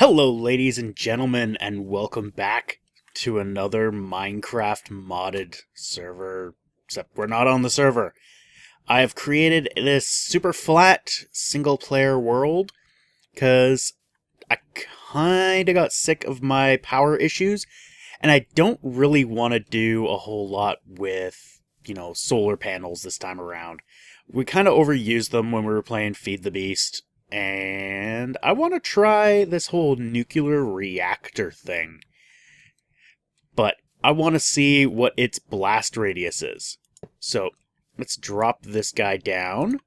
Hello, ladies and gentlemen, and welcome back to another Minecraft modded server, except we're not on the server. I have created this super flat single-player world because I kinda got sick of my power issues, and I don't really want to do a whole lot with, solar panels this time around. We kind of overused them when we were playing Feed the Beast, and I want to try this whole nuclear reactor thing. But I want to see what its blast radius is. So let's drop this guy down.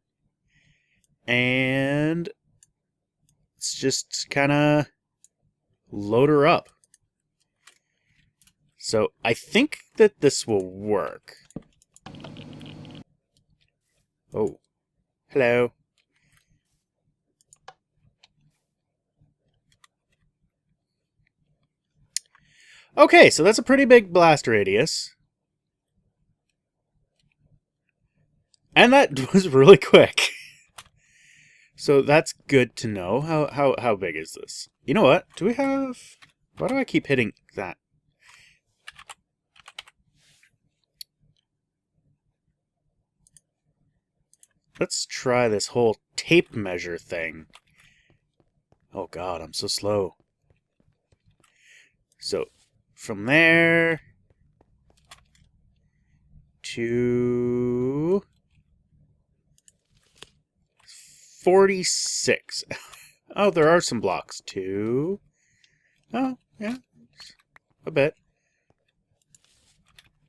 And let's just kind of load her up. So I think that this will work. Oh, hello. Okay, so that's a pretty big blast radius. And that was really quick. So that's good to know. How big is this? You know what? Do we have... Why do I keep hitting that? Let's try this whole tape measure thing. Oh god, I'm so slow. So, from there to 46. Oh, there are some blocks too. Oh, yeah, a bit.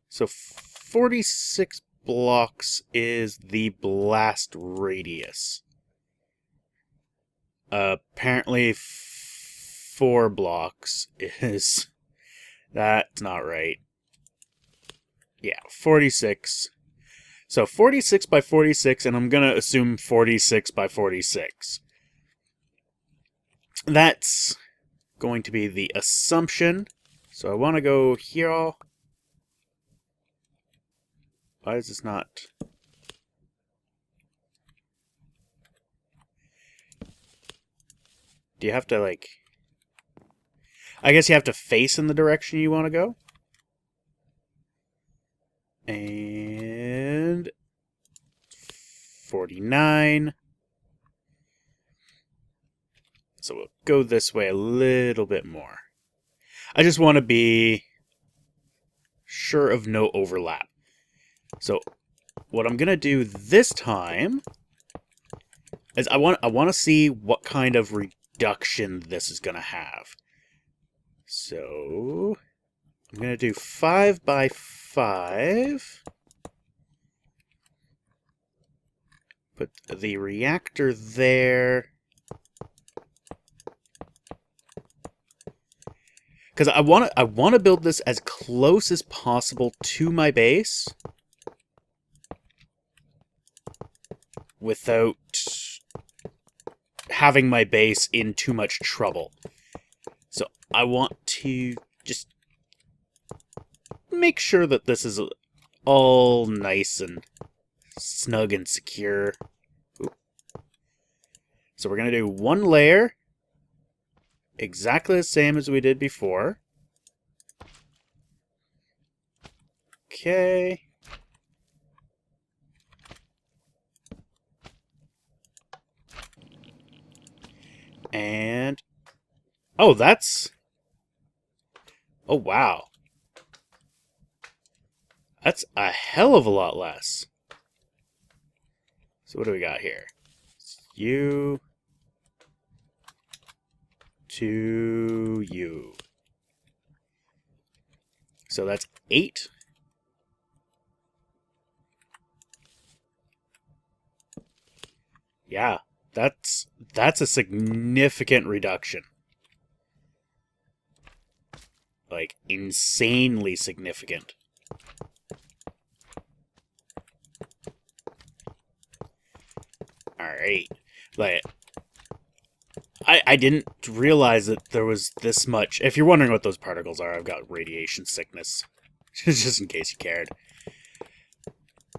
So 46 blocks is the blast radius. Apparently 4 blocks is... That's not right. Yeah, 46. So 46 by 46, and I'm gonna assume 46 by 46. That's going to be the assumption. So I want to go here. Why is this not... Do you have to, like... I guess you have to face in the direction you want to go. And... 49. So we'll go this way a little bit more. I just want to be sure of no overlap. So what I'm going to do this time is I want to see what kind of reduction this is going to have. So I'm going to do 5 by 5. Put the reactor there. Because I want to build this as close as possible to my base without having my base in too much trouble. So I want to just make sure that this is all nice and snug and secure. Ooh. So we're going to do one layer, exactly the same as we did before. Okay. And... Oh, that's... Oh, wow. That's a hell of a lot less. So what do we got here? You... to you. So that's 8. Yeah, that's a significant reduction. Like, insanely significant. Alright. Like, I didn't realize that there was this much. If you're wondering what those particles are, I've got radiation sickness. Just in case you cared.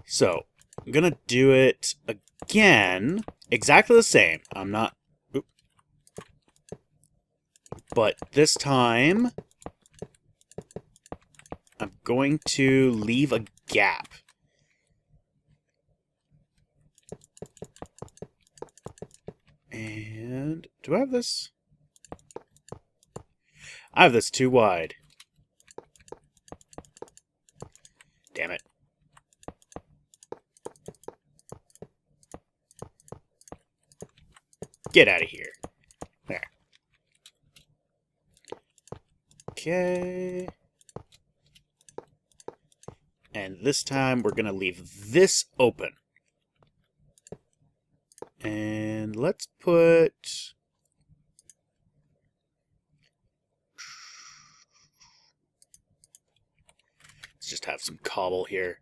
So, I'm gonna do it again. Exactly the same. I'm not... but this time I'm going to leave a gap. And do I have this? I have this too wide. Damn it. Get out of here. There. Okay. And this time we're going to leave this open. And let's put... let's just have some cobble here.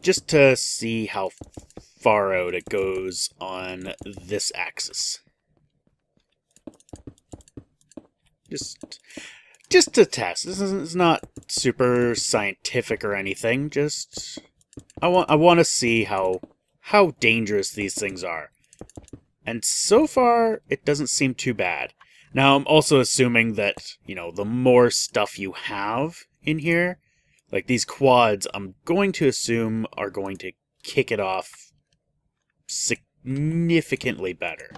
Just to see how far out it goes on this axis. Just to test. This is not super scientific or anything. Just I want to see how dangerous these things are. And so far, it doesn't seem too bad. Now, I'm also assuming that, you know, the more stuff you have in here, like these quads, I'm going to assume are going to kick it off significantly better.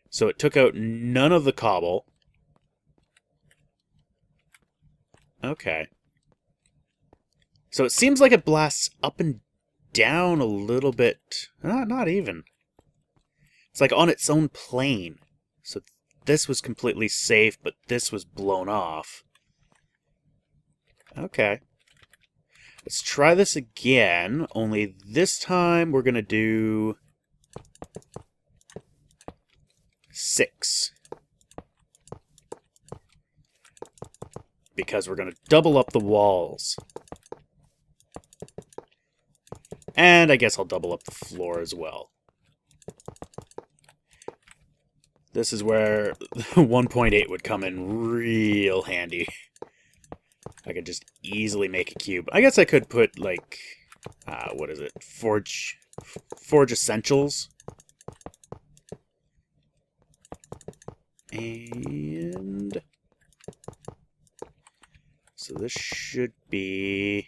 So it took out none of the cobble. Okay. So it seems like it blasts up and down a little bit. Not even. It's like on its own plane. So this was completely safe, but this was blown off. Okay. Let's try this again, only this time we're going to do 6. Because we're going to double up the walls. And I guess I'll double up the floor as well. This is where 1.8 would come in real handy. I could just easily make a cube. I guess I could put, like, what is it? Forge Essentials. And so this should be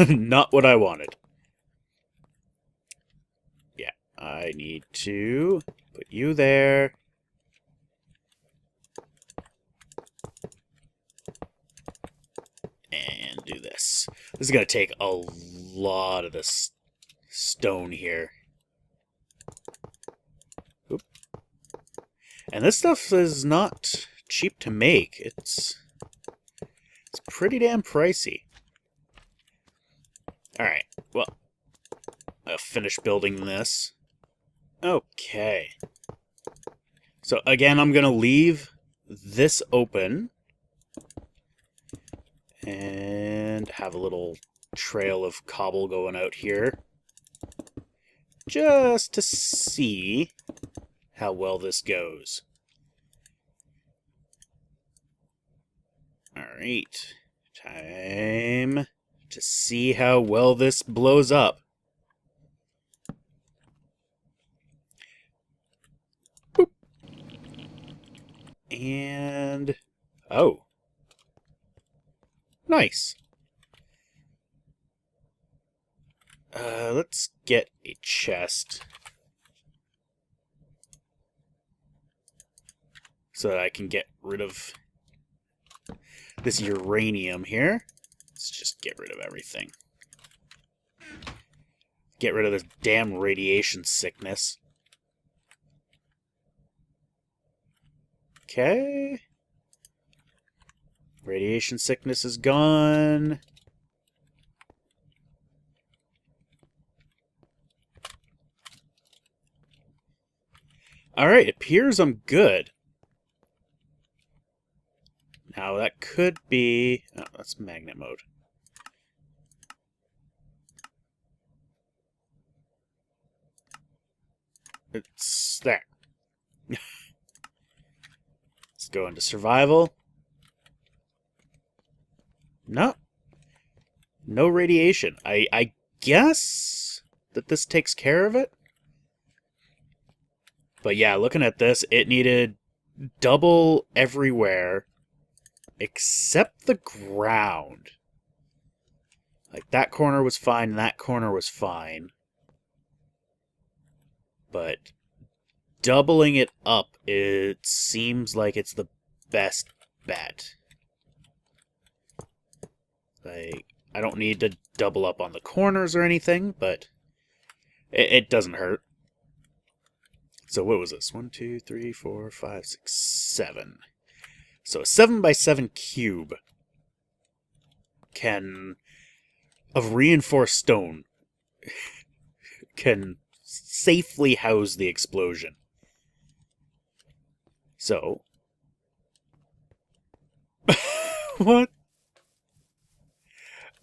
not what I wanted. Yeah, I need to put you there. And do this. This is going to take a lot of this stone here. Oop. And this stuff is not cheap to make. It's pretty damn pricey. Alright, well, I'll finish building this. Okay. So again, I'm going to leave this open. And have a little trail of cobble going out here. Just to see how well this goes. Alright. Time to see how well this blows up. Boop. And... oh. Nice. Let's get a chest. So that I can get rid of this uranium here. Let's just get rid of everything. Get rid of this damn radiation sickness. Okay. Radiation sickness is gone. Alright, it appears I'm good. Now that could be... oh, that's magnet mode. It's there. Let's go into survival. No. No radiation. I guess that this takes care of it. But yeah, looking at this, it needed double everywhere except the ground. Like, that corner was fine, that corner was fine. But doubling it up, it seems like it's the best bet. Like, I don't need to double up on the corners or anything, but it doesn't hurt. So what was this? 1, 2, 3, 4, 5, 6, 7. So a 7x7 cube of reinforced stone can safely house the explosion. So, what?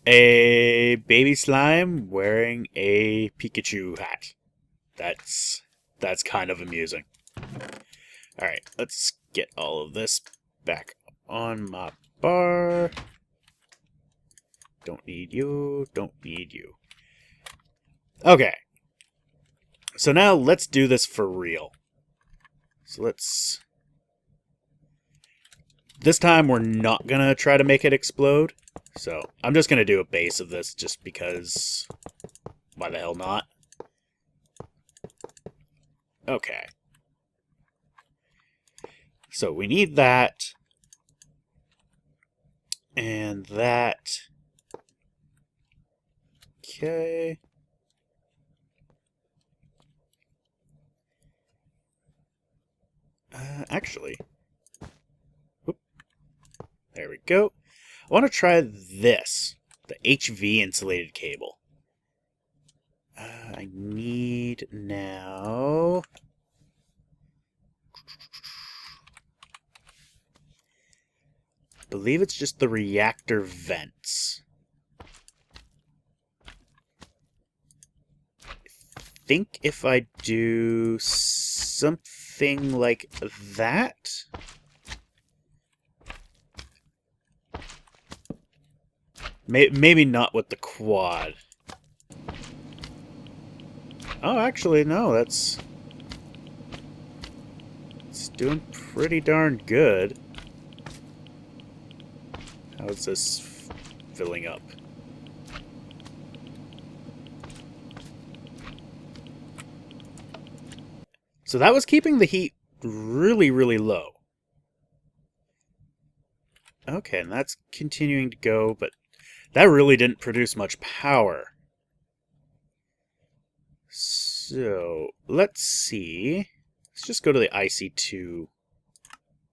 A baby slime wearing a Pikachu hat. That's kind of amusing. Alright, let's get all of this back on my bar. Don't need you, don't need you. Okay. So now let's do this for real. So let's... This time we're not gonna try to make it explode. So I'm just gonna do a base of this just because... Why the hell not? Okay. So we need that. And that. Okay. Actually. Whoop. There we go. I want to try this. The HV insulated cable. I need now... I believe it's just the reactor vents. I think if I do something like that... Maybe not with the quad. Oh, actually, no, it's doing pretty darn good. How is this filling up? So that was keeping the heat really, really low. Okay, and that's continuing to go, but that really didn't produce much power. So, let's see. Let's just go to the IC2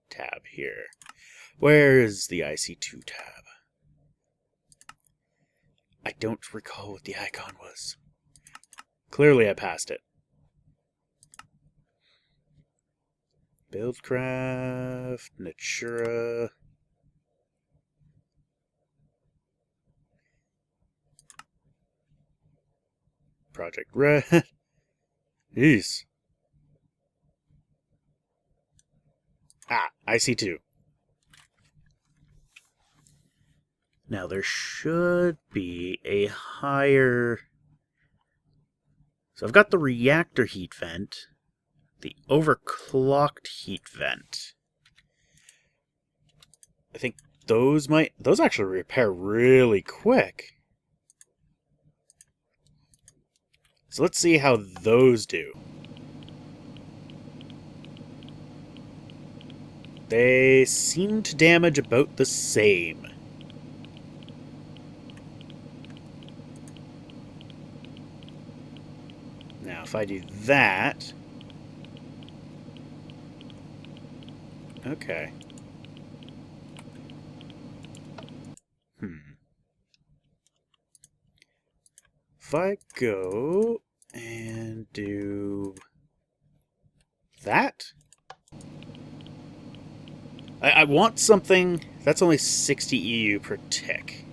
tab here. Where is the IC2 tab? I don't recall what the icon was. Clearly I passed it. Buildcraft, Natura... Project Red. Jeez. Ah, IC2. Now there should be a higher... So I've got the reactor heat vent, the overclocked heat vent. I think those actually repair really quick. So let's see how those do. They seem to damage about the same. Now, if I do that... Okay. If I go and do that, I want something that's only 60 EU per tick.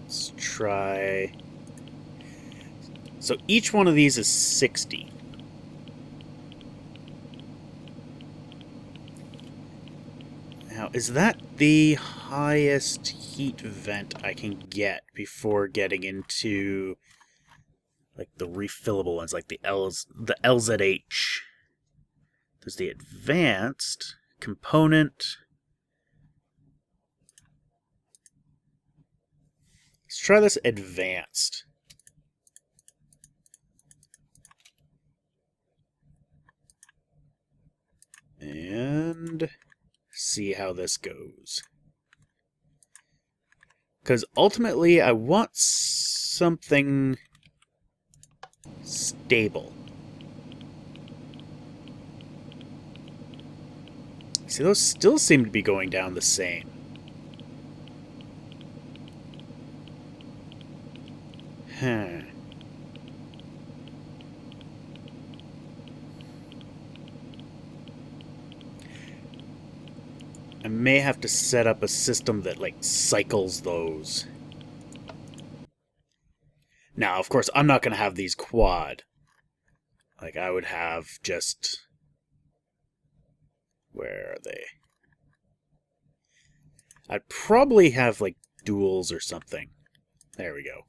Let's try. So each one of these is 60. Now, is that the highest heat vent I can get before getting into like the refillable ones, like the LZH. There's the advanced component. Let's try this advanced. And see how this goes. Because ultimately I want something stable. See, those still seem to be going down the same. Huh. I may have to set up a system that, like, cycles those. Now, of course, I'm not going to have these quad. Like, I would have just... Where are they? I'd probably have, like, duals or something. There we go.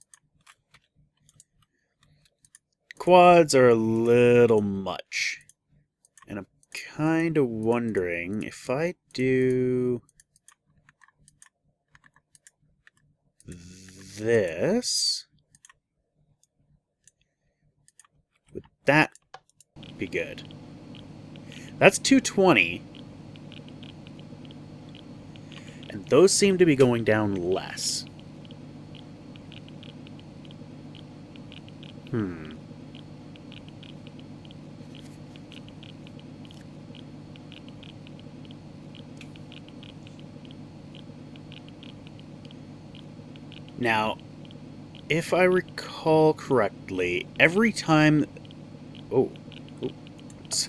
Quads are a little much. And I'm kind of wondering if I do this, would that be good? That's 220. And those seem to be going down less. Now, if I recall correctly, every time... Oh, oops.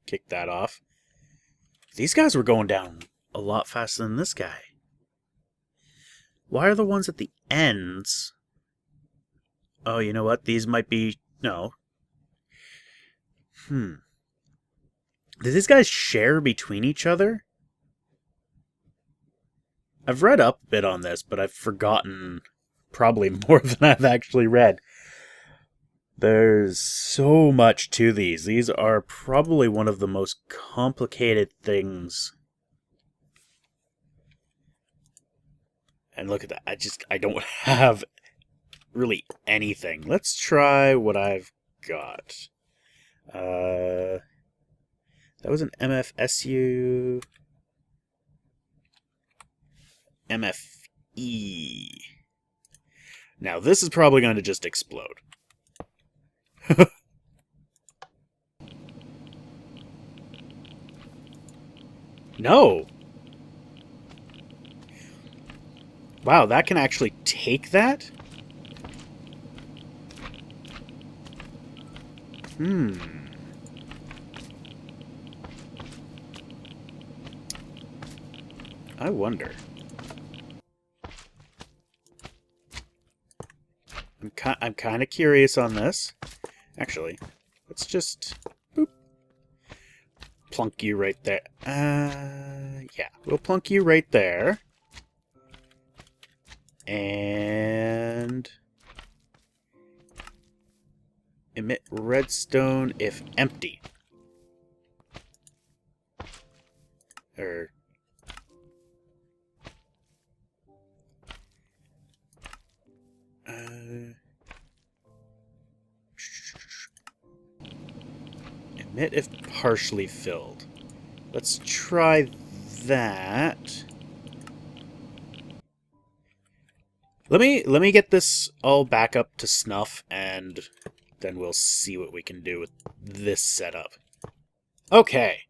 Kick that off. These guys were going down a lot faster than this guy. Why are the ones at the ends... Oh, you know what? These might be... No. Do these guys share between each other? I've read up a bit on this, but I've forgotten probably more than I've actually read. There's so much to these. These are probably one of the most complicated things. And look at that. I don't have really anything. Let's try what I've got. That was an MFSU. MFE. Now, this is probably going to just explode. No! Wow, that can actually take that? I wonder. I'm kind of curious on this. Actually, let's just boop, plunk you right there. Yeah, we'll plunk you right there. And emit redstone if empty. Or emit if partially filled. Let's try that. Let me get this all back up to snuff, and then we'll see what we can do with this setup. Okay,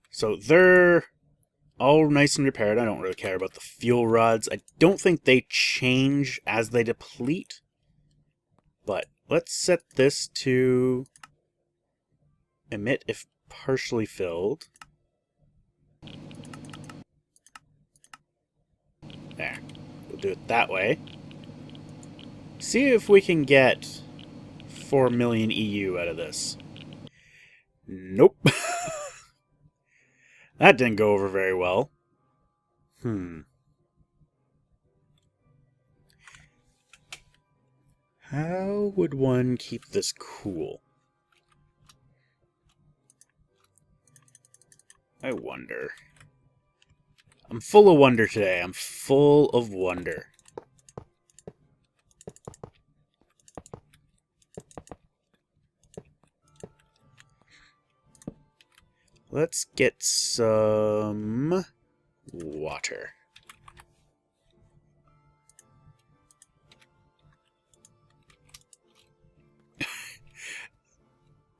so they're all nice and repaired. I don't really care about the fuel rods. I don't think they change as they deplete. But let's set this to emit if partially filled. There. We'll do it that way. See if we can get 4 million EU out of this. Nope. That didn't go over very well. How would one keep this cool? I wonder. I'm full of wonder today. I'm full of wonder. Let's get some water.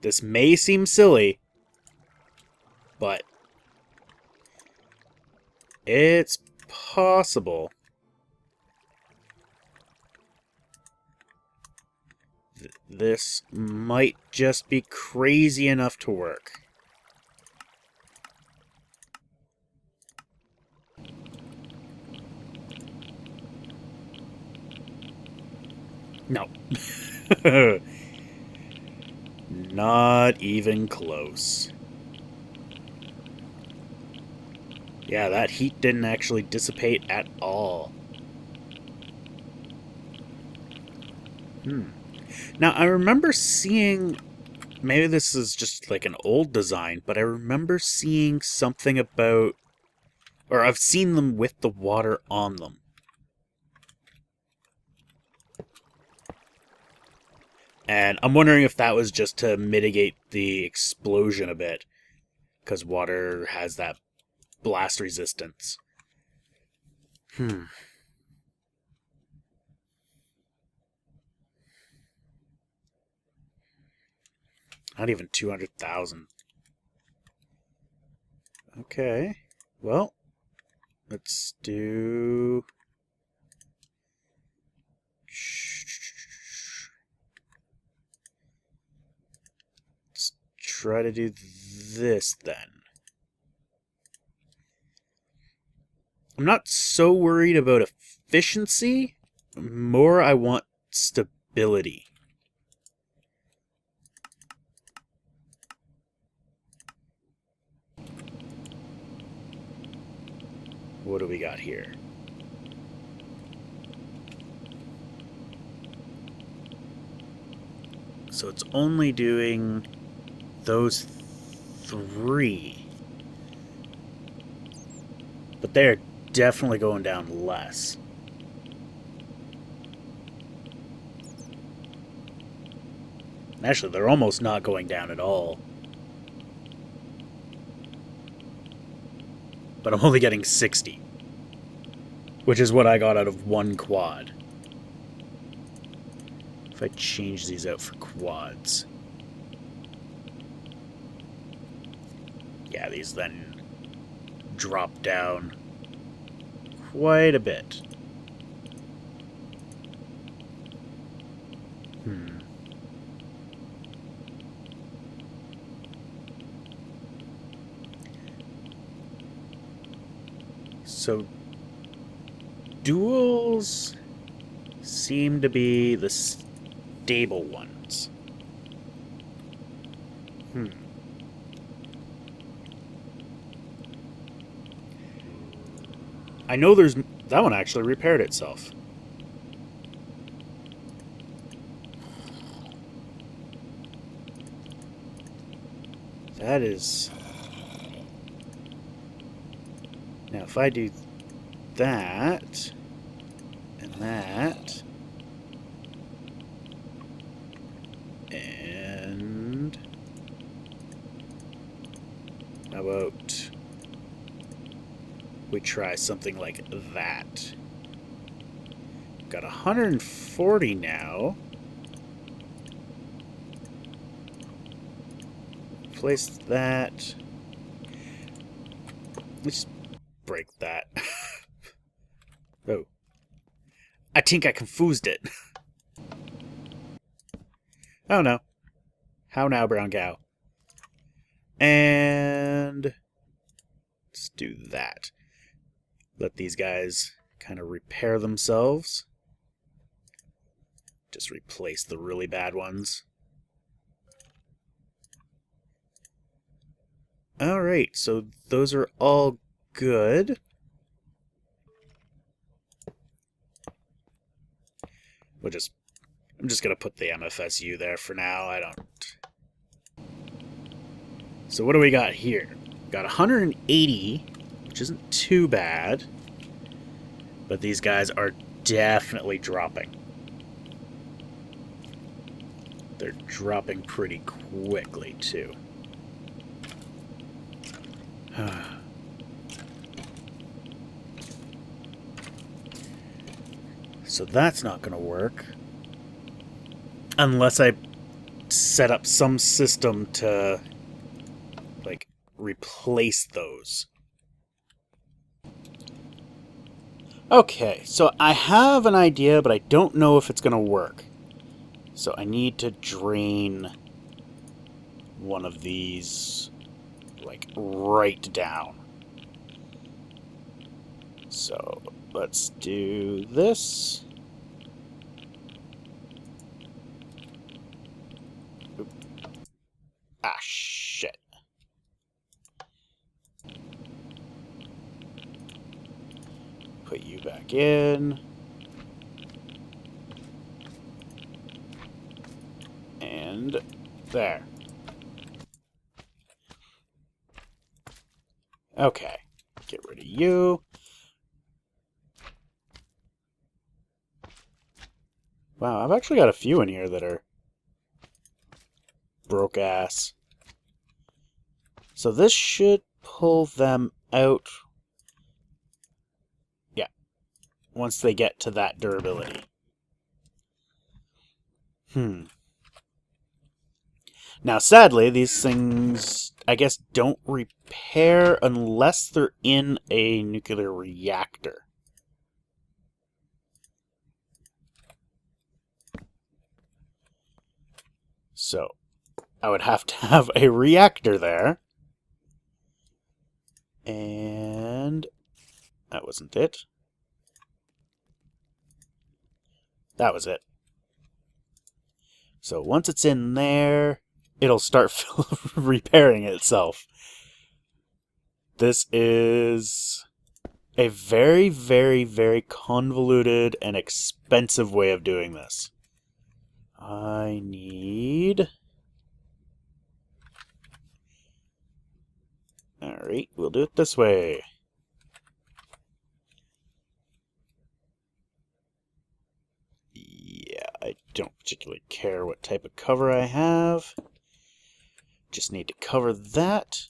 This may seem silly, but it's possible. This might just be crazy enough to work. No. Not even close. Yeah, that heat didn't actually dissipate at all. Now, I remember seeing... Maybe this is just like an old design, but I remember seeing something about... Or I've seen them with the water on them. And I'm wondering if that was just to mitigate the explosion a bit. Because water has that blast resistance. Not even 200,000. Okay. Well, let's do... Let's try to do this then. I'm not so worried about efficiency. More I want stability. What do we got here? So it's only doing those 3. But they're definitely going down less. Actually, they're almost not going down at all. But I'm only getting 60. Which is what I got out of one quad. If I change these out for quads. Yeah, these then drop down quite a bit. So, duals seem to be the stable ones. I know there's... That one actually repaired itself. That is... Now, if I do that, and that, and how about we try something like that? Got 140 now. Place that. Let's break that. Oh. I think I confused it. Oh no. How now, brown cow? And let's do that. Let these guys kind of repair themselves. Just replace the really bad ones. Alright, so those are all good. We'll just I'm just going to put the MFSU there for now. I don't... So what do we got here? We got 180, which isn't too bad. But these guys are definitely dropping. They're dropping pretty quickly, too. So that's not going to work. Unless I set up some system to, like, replace those. Okay, so I have an idea, but I don't know if it's going to work. So I need to drain one of these, like, right down. So let's do this. Oop. Ah, shit. Put you back in. And there. Okay. Get rid of you. Wow, I've actually got a few in here that are broke ass. So this should pull them out. Yeah. Once they get to that durability. Now, sadly, these things, I guess, don't repair unless they're in a nuclear reactor. So, I would have to have a reactor there. And that wasn't it. That was it. So once it's in there, it'll start repairing itself. This is a very, very, very convoluted and expensive way of doing this. I need... Alright, we'll do it this way. Yeah, I don't particularly care what type of cover I have. Just need to cover that.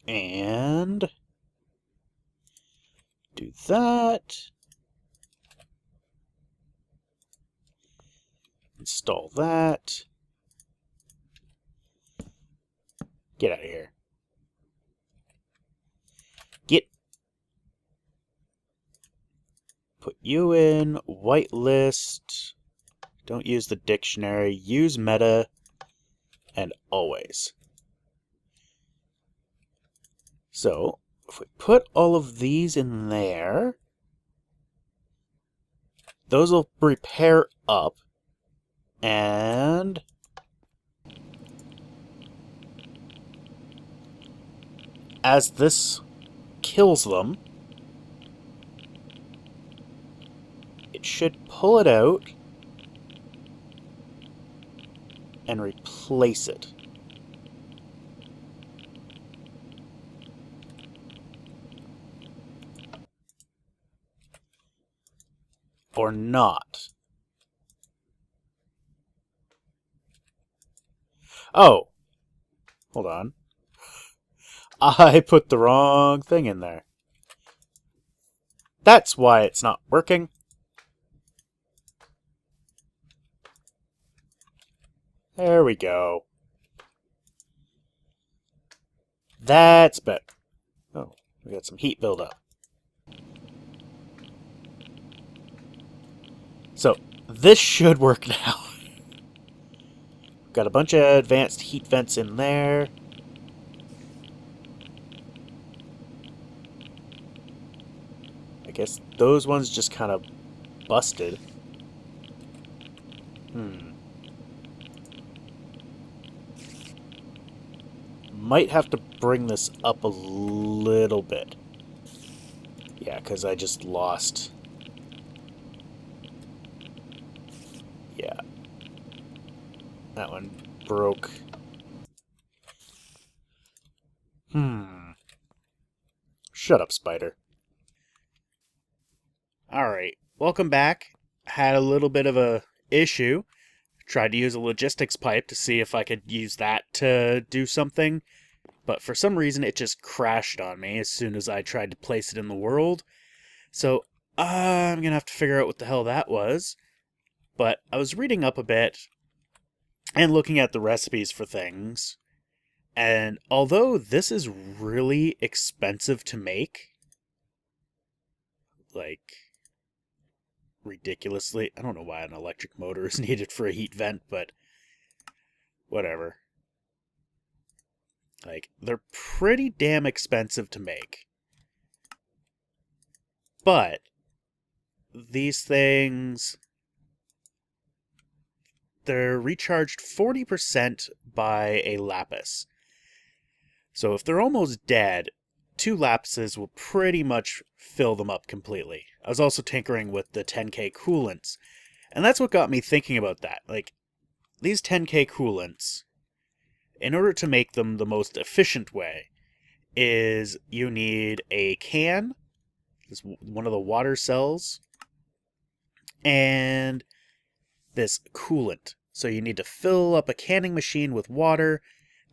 And do that. Install that. Get out of here. Get. Put you in. Whitelist. Don't use the dictionary. Use meta. And always. So, if we put all of these in there, those will repair up. And as this kills them, it should pull it out and replace it. Or not. Oh! Hold on. I put the wrong thing in there. That's why it's not working. There we go. That's better. Oh, we got some heat buildup. So, this should work now. Got a bunch of advanced heat vents in there. I guess those ones just kind of busted. Might have to bring this up a little bit. Yeah, because I just lost. That one broke. Shut up, spider. Alright, welcome back. Had a little bit of a issue. Tried to use a logistics pipe to see if I could use that to do something, but for some reason it just crashed on me as soon as I tried to place it in the world. So I'm gonna have to figure out what the hell that was. But I was reading up a bit and looking at the recipes for things, and although this is really expensive to make, like ridiculously, I don't know why an electric motor is needed for a heat vent, but whatever. Like, they're pretty damn expensive to make. But these things, they're recharged 40% by a lapis. So if they're almost dead, 2 lapises will pretty much fill them up completely. I was also tinkering with the 10k coolants, and that's what got me thinking about that. Like, these 10k coolants, in order to make them the most efficient way, is you need a can, this one of the water cells, and this coolant. So you need to fill up a canning machine with water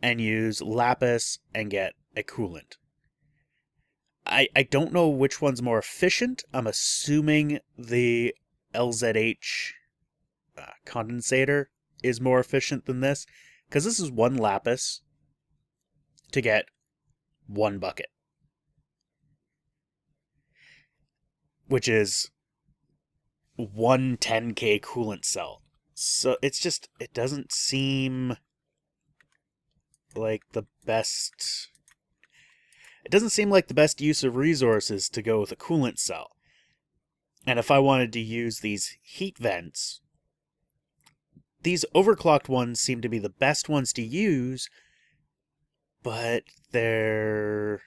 and use lapis and get a coolant. I don't know which one's more efficient. I'm assuming the LZH condensator is more efficient than this, because this is 1 lapis to get 1 bucket, which is 1 10k coolant cell. So it's just, it doesn't seem like the best... It doesn't seem like the best use of resources to go with a coolant cell. And if I wanted to use these heat vents, these overclocked ones seem to be the best ones to use, but they're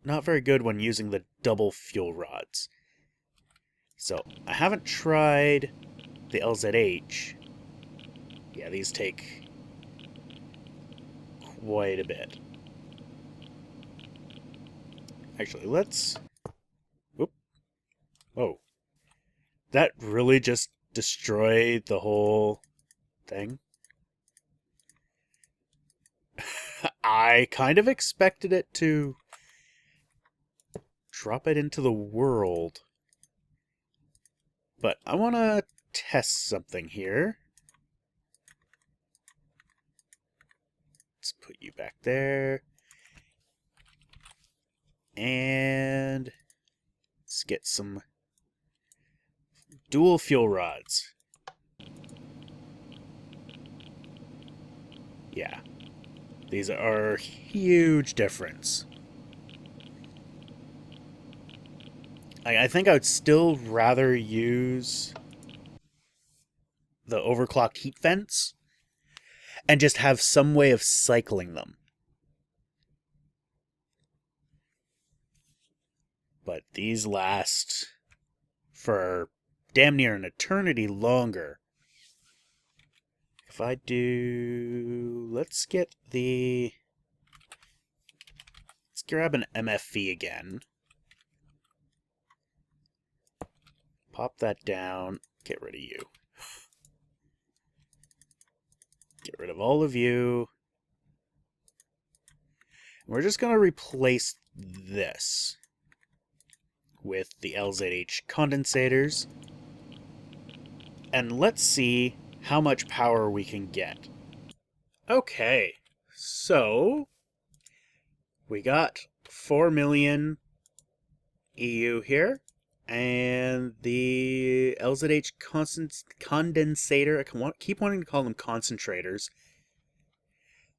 not very good when using the double fuel rods. So I haven't tried the LZH. Yeah, these take quite a bit. Actually, let's... Whoop. Whoa. That really just destroyed the whole thing? I kind of expected it to drop it into the world. But I want to test something here. Let's put you back there. And let's get some dual fuel rods. Yeah. These are a huge difference. I think I would still rather use the overclocked heat vents and just have some way of cycling them. But these last for damn near an eternity longer. If I do... Let's grab an MFV again. Pop that down. Get rid of you. Get rid of all of you. We're just going to replace this with the LZH condensators. And let's see how much power we can get. Okay, so we got 4 million EU here. And the LZH condensator, I keep wanting to call them concentrators,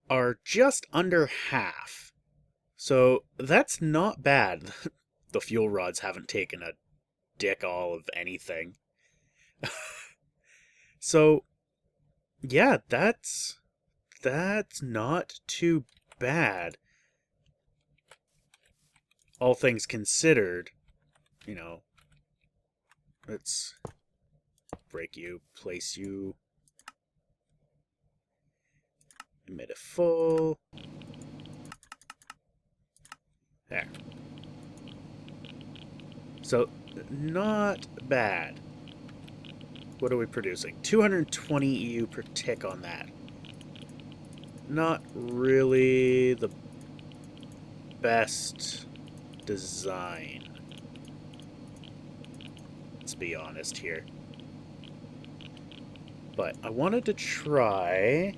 are just under half. So that's not bad. The fuel rods haven't taken a dick all of anything. So, yeah, that's not too bad. All things considered, you know. Let's break you, place you, emit a full. There. So, not bad. What are we producing? 220 EU per tick on that. Not really the best design. Let's be honest here. But I wanted to try...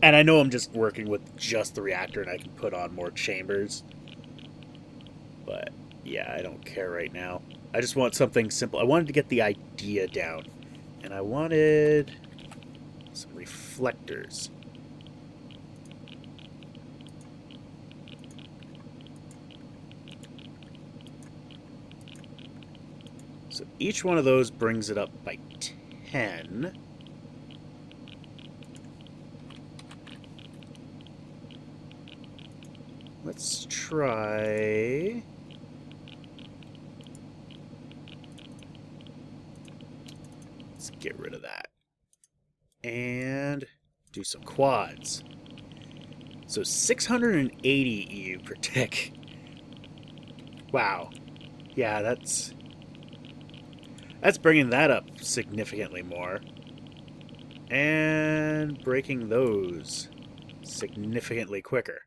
And I know I'm just working with just the reactor and I can put on more chambers. But yeah, I don't care right now. I just want something simple. I wanted to get the idea down. And I wanted some reflectors. So each one of those brings it up by 10. Let's try... Let's get rid of that. And do some quads. So 680 EU per tick. Wow. Yeah, that's bringing that up significantly more. And breaking those significantly quicker.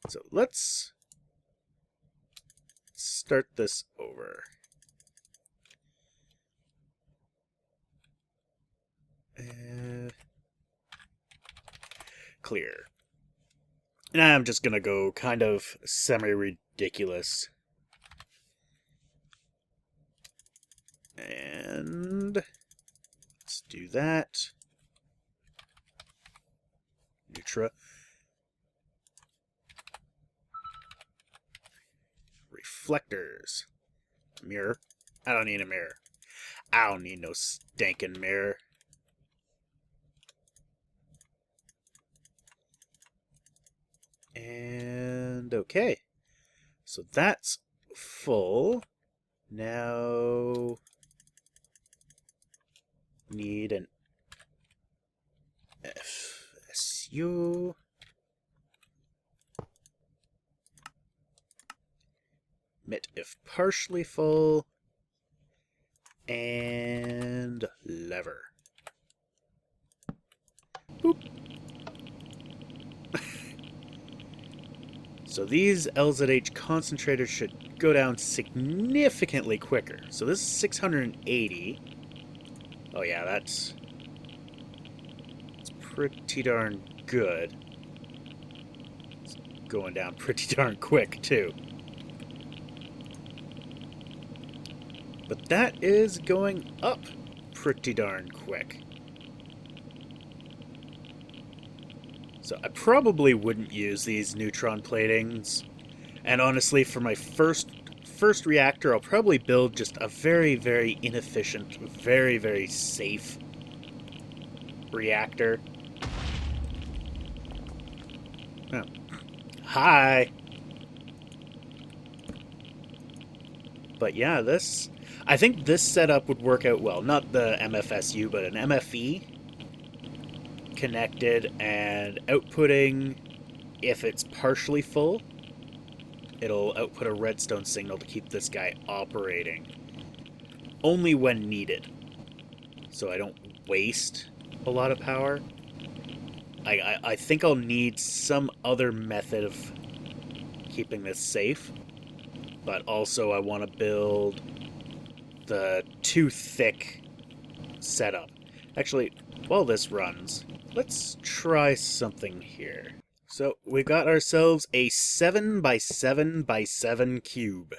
So let's start this over. And clear. And I'm just gonna go kind of semi-ridiculous. And let's do that. Neutra. Reflectors. Mirror. I don't need a mirror. I don't need no stinking mirror. And okay. So that's full. Now need an FSU. Emit if partially full. And lever. Boop. So these LZH concentrators should go down significantly quicker. So this is 680. Oh yeah, that's pretty darn good. It's going down pretty darn quick, too. But that is going up pretty darn quick. So I probably wouldn't use these neutron platings. And honestly, for my first reactor, I'll probably build just a very, very inefficient, very, very safe reactor. Oh. Hi! But yeah, I think this setup would work out well. Not the MFSU, but an MFE connected and outputting, if it's partially full, it'll output a redstone signal to keep this guy operating. Only when needed. So I don't waste a lot of power. I think I'll need some other method of keeping this safe. But also I want to build the too thick setup. Actually, while this runs, let's try something here. So we got ourselves a 7x7x7 cube.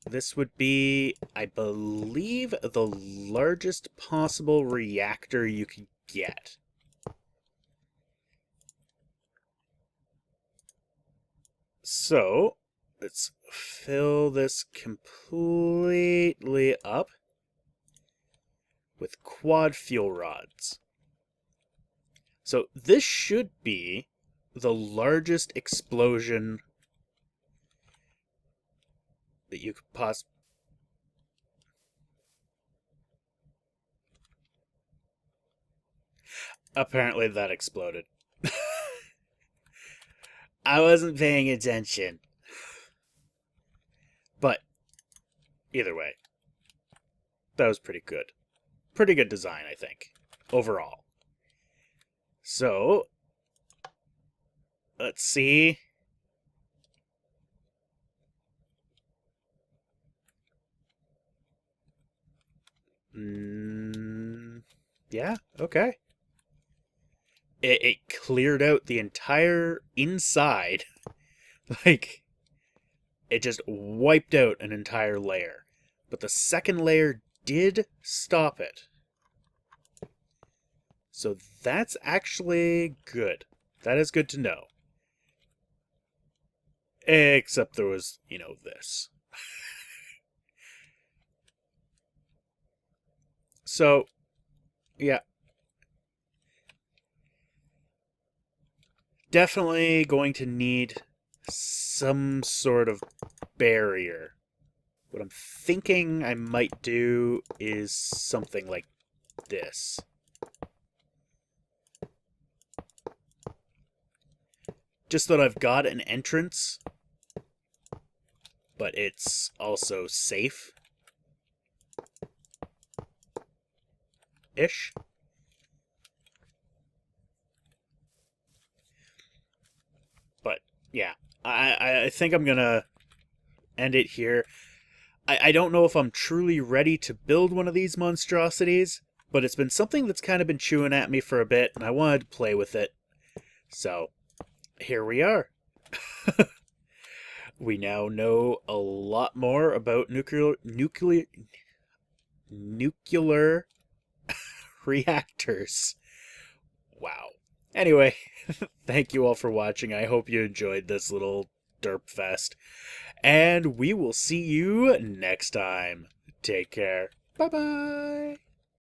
This would be, I believe, the largest possible reactor you could get. So let's fill this completely up with quad fuel rods. So this should be the largest explosion that you could possibly... Apparently that exploded. I wasn't paying attention. But, either way, that was pretty good. Pretty good design, I think, overall. So, let's see. Yeah, okay. It cleared out the entire inside. Like, it just wiped out an entire layer. But the second layer did stop it. So that's actually good. That is good to know. Except there was, this. So, yeah. Definitely going to need some sort of barrier. What I'm thinking I might do is something like this. Just that I've got an entrance, but it's also safe-ish. But, yeah. I think I'm gonna end it here. I don't know if I'm truly ready to build one of these monstrosities, but it's been something that's kind of been chewing at me for a bit, and I wanted to play with it. So, here we are. We now know a lot more about nuclear reactors. Wow. Anyway, thank you all for watching. I hope you enjoyed this little derp fest. And we will see you next time. Take care. Bye-bye.